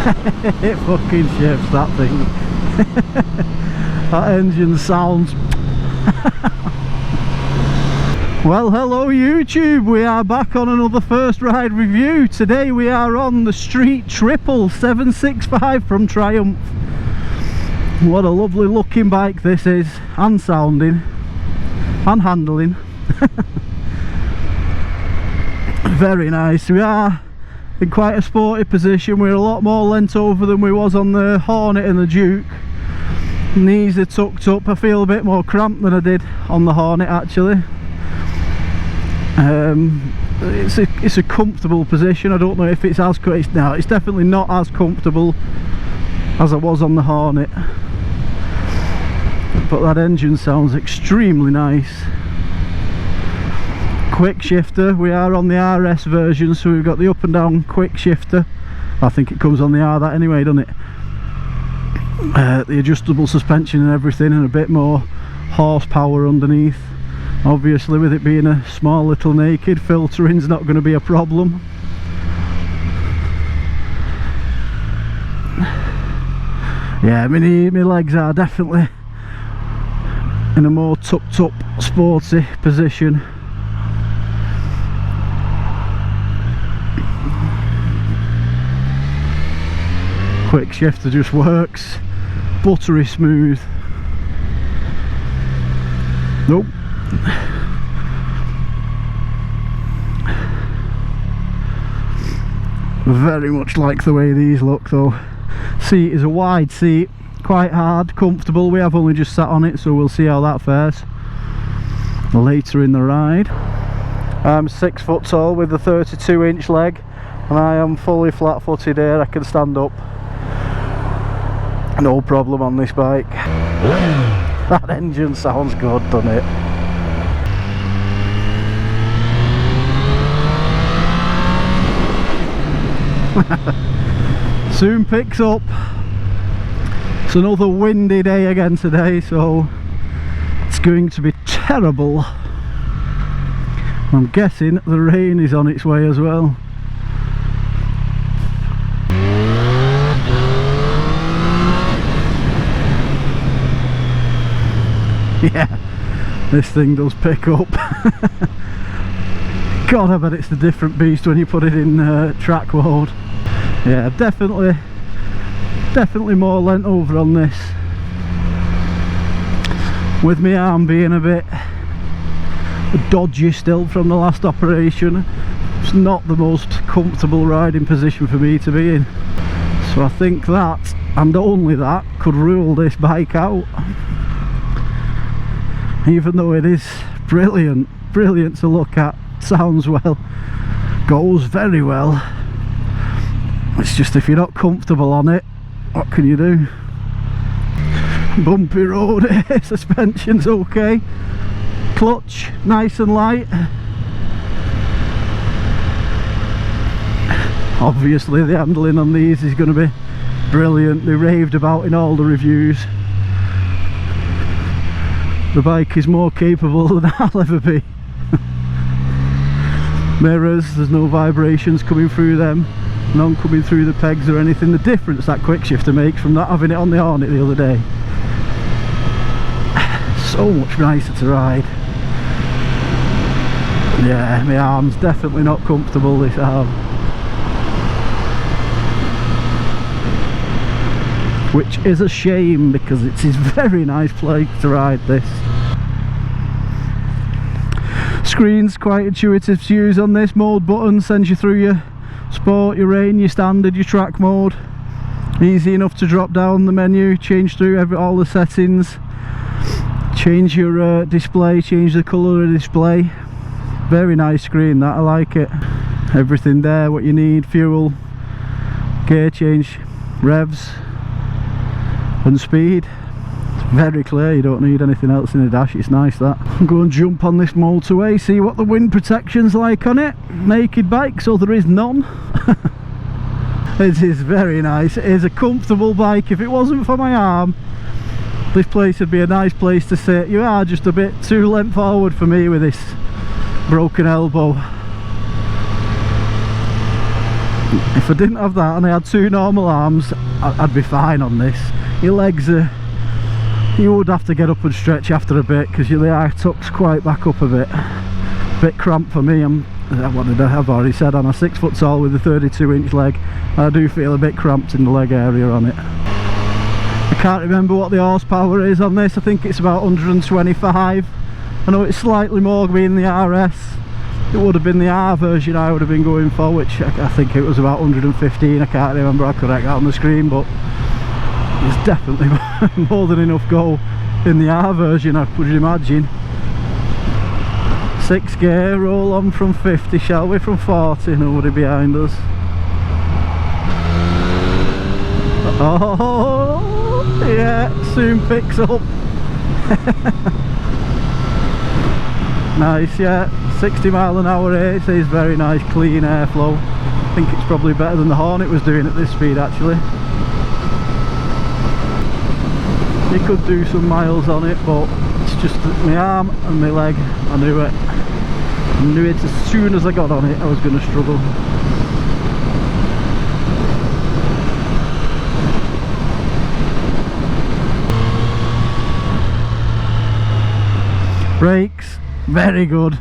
It fucking shifts, that thing. That engine sounds. Well, hello YouTube, we are back on another first ride review. Today we are on the Street Triple 765 from Triumph. What a lovely looking bike this is, and sounding and handling. Very nice. We are in quite a sporty position. We're a lot more length over than we was on the Hornet and the Duke. Knees are tucked up. I feel a bit more cramped than I did on the Hornet actually. It's a comfortable position. I don't know if it's as good. It's definitely not as comfortable as I was on the Hornet, but that engine sounds extremely nice. Quick shifter. We are on the RS version, so we've got the up and down quick shifter. I think it comes on the R that anyway, doesn't it? The adjustable suspension and everything, and a bit more horsepower underneath. Obviously with it being a small little naked, filtering's not going to be a problem. Yeah, my legs are definitely in a more tucked up sporty position. Quick shifter just works buttery smooth. Nope. Very much like the way these look though. Seat is a wide seat, quite hard, comfortable. We have only just sat on it, so we'll see how that fares later in the ride. I'm 6 foot tall with a 32-inch leg, and I am fully flat footed here. I can stand up, no problem on this bike. That engine sounds good, doesn't it? Soon picks up. It's another windy day again today, so it's going to be terrible. I'm guessing the rain is on its way as well. Yeah, this thing does pick up. God, I bet it's a different beast when you put it in track mode. Yeah, definitely more length over on this. With my arm being a bit dodgy still from the last operation, it's not the most comfortable riding position for me to be in. So I think that, and only that, could rule this bike out. Even though it is brilliant to look at, sounds well, goes very well. It's just if you're not comfortable on it, what can you do? Bumpy road here, suspension's okay, clutch nice and light. Obviously the handling on these is going to be brilliant. They raved about in all the reviews. The bike is more capable than I'll ever be. Mirrors, there's no vibrations coming through them, none coming through the pegs or anything. The difference that quick shifter makes from not having it on the Hornet the other day. So much nicer to ride. Yeah, my arm's definitely not comfortable, this arm. Which is a shame, because it's a very nice place to ride this. Screen's quite intuitive to use on this. Mode button sends you through your sport, your rain, your standard, your track mode. Easy enough to drop down the menu, change through all the settings, change your display, change the colour of the display. Very nice screen, that, I like it. Everything there, what you need: fuel, gear change, revs and speed. It's very clear, you don't need anything else in the dash. It's nice that. Go and jump on this motorway, see what the wind protection's like on it. Naked bike, so there is none. It is very nice. It is a comfortable bike. If it wasn't for my arm, this place would be a nice place to sit. You are just a bit too length forward for me with this broken elbow. If I didn't have that and I had two normal arms, I'd be fine on this. Your legs are, you would have to get up and stretch after a bit because the eye tucks quite back up a bit cramped for me. What did I have already said? I'm a 6 foot tall with a 32-inch leg. I do feel a bit cramped in the leg area on it. I can't remember what the horsepower is on this. I think it's about 125. I know it's slightly more being the RS. It would have been the R version I would have been going for, which I think it was about 115. I can't remember, I could write that on the screen, but it's definitely more than enough go in the R version, I would imagine. 6 gear, roll on from 50, shall we, from 40, nobody behind us. Oh, yeah, soon picks up. Nice, yeah, 60 mile an hour it is very nice, clean airflow. I think it's probably better than the Hornet was doing at this speed actually. You could do some miles on it, but it's just my arm and my leg. I knew it. I knew it as soon as I got on it I was going to struggle. Brakes, very good.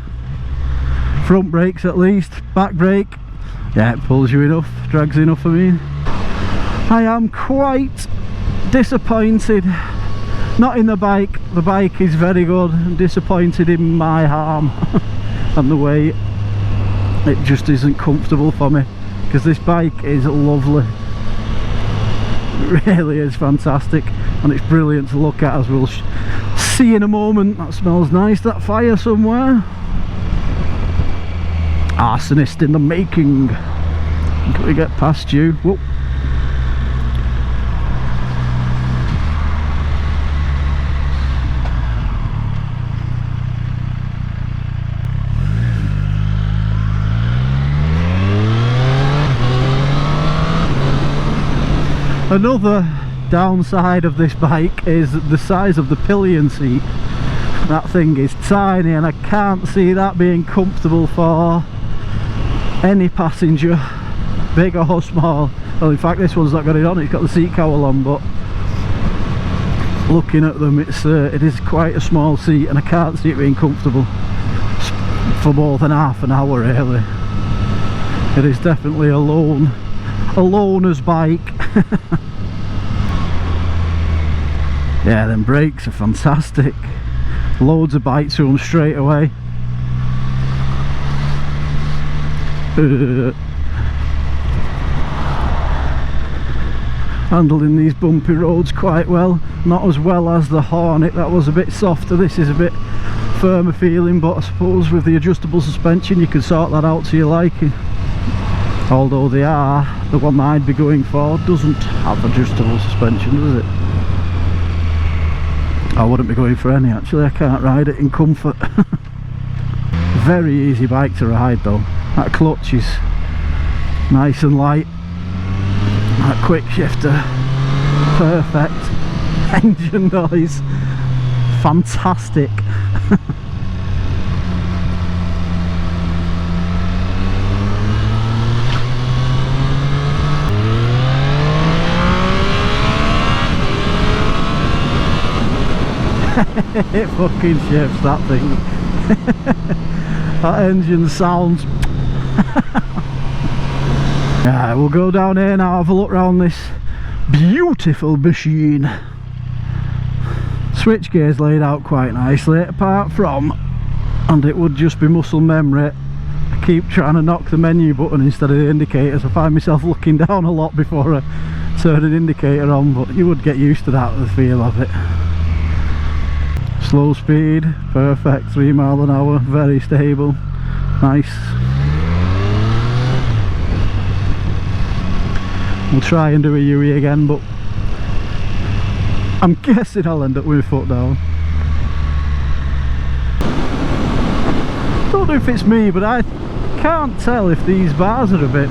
Front brakes at least. Back brake, yeah, it pulls you enough, drags enough for me. I am quite disappointed, not in the bike is very good. I'm disappointed in my arm and the way it just isn't comfortable for me, because this bike is lovely, it really is fantastic, and it's brilliant to look at, as we'll see in a moment. That smells nice, that fire somewhere. Arsonist in the making. Can we get past you? Whoop. Another downside of this bike is the size of the pillion seat. That thing is tiny and I can't see that being comfortable for any passenger, big or small. Well, in fact this one's not got it on, it's got the seat cowl on, but looking at them it is quite a small seat and I can't see it being comfortable for more than half an hour really. It is definitely a loner's bike. Yeah, them brakes are fantastic. Loads of bite to them straight away. Handling these bumpy roads quite well. Not as well as the Hornet, that was a bit softer. This is a bit firmer feeling, but I suppose with the adjustable suspension you can sort that out to your liking. Although the one that I'd be going for doesn't have adjustable suspension, does it? I wouldn't be going for any actually, I can't ride it in comfort. Very easy bike to ride though. That clutch is nice and light. That quick shifter, perfect. Engine noise, fantastic. It fucking shifts, that thing. That engine sounds. Yeah, we'll go down here now, have a look around this beautiful machine. Switch gears laid out quite nicely, apart from, and it would just be muscle memory, I keep trying to knock the menu button instead of the indicators. I find myself looking down a lot before I turn an indicator on, but you would get used to that, the feel of it. Slow speed, perfect, 3 mile an hour, very stable, nice. We'll try and do a U-E again, but I'm guessing I'll end up with my foot down. Don't know if it's me, but I can't tell if these bars are a bit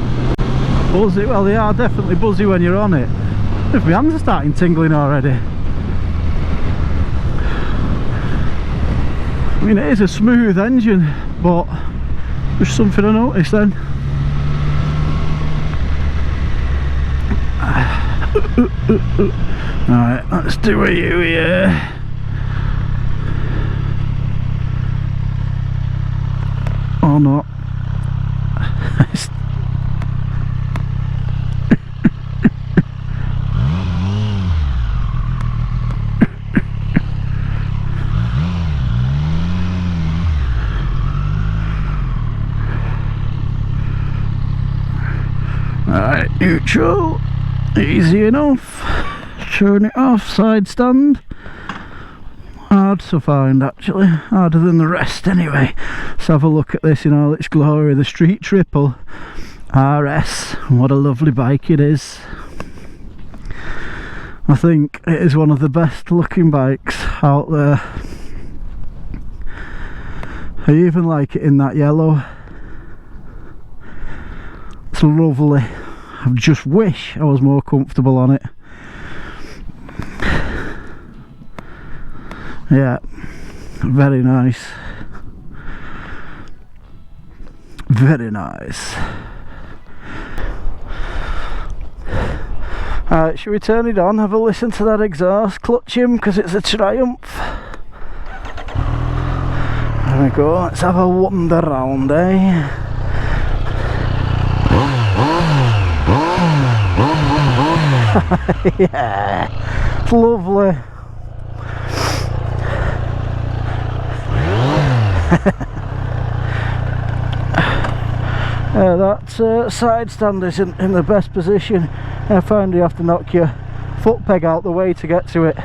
buzzy. Well, they are definitely buzzy when you're on it. If my hands are starting tingling already. I mean, it is a smooth engine, but there's something I noticed then. Right, let's do a U here. Or not. Right, neutral, easy enough. Turn it off, side stand. Hard to find actually, harder than the rest anyway. Let's have a look at this in all its glory. The Street Triple RS, what a lovely bike it is. I think it is one of the best looking bikes out there. I even like it in that yellow. It's lovely. I just wish I was more comfortable on it. Yeah, very nice. Very nice. Alright, should we turn it on? Have a listen to that exhaust. Clutch him because it's a Triumph. There we go, let's have a wander round, eh? Yeah, it's lovely. That side stand isn't in the best position. I find you have to knock your foot peg out the way to get to it.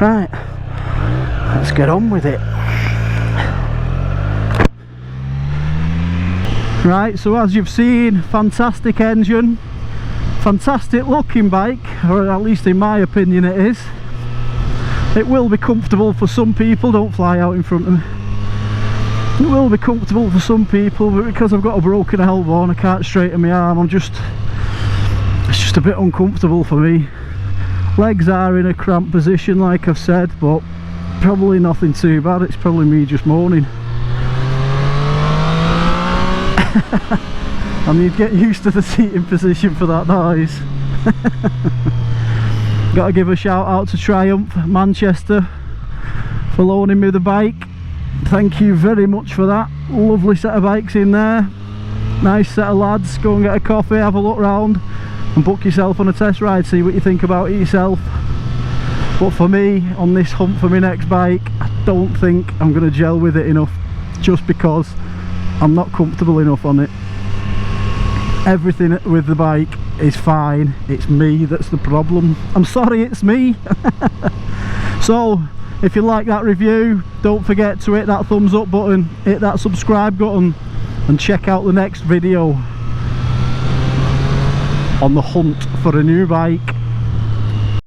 Right, let's get on with it. Right, so as you've seen, fantastic engine, fantastic looking bike, or at least in my opinion it is. It will be comfortable for some people, don't fly out in front of me. It will be comfortable for some people, but because I've got a broken elbow and I can't straighten my arm, it's just a bit uncomfortable for me. Legs are in a cramped position like I've said, but probably nothing too bad. It's probably me just moaning. I need to get used to the seating position for that noise. Got to give a shout out to Triumph Manchester for loaning me the bike. Thank you very much for that. Lovely set of bikes in there. Nice set of lads. Go and get a coffee, have a look round and book yourself on a test ride, see what you think about it yourself. But for me, on this hunt for my next bike, I don't think I'm going to gel with it enough, just because I'm not comfortable enough on it. Everything with the bike is fine, it's me that's the problem. I'm sorry, it's me. So if you like that review, don't forget to hit that thumbs up button, hit that subscribe button, and check out the next video on the hunt for a new bike.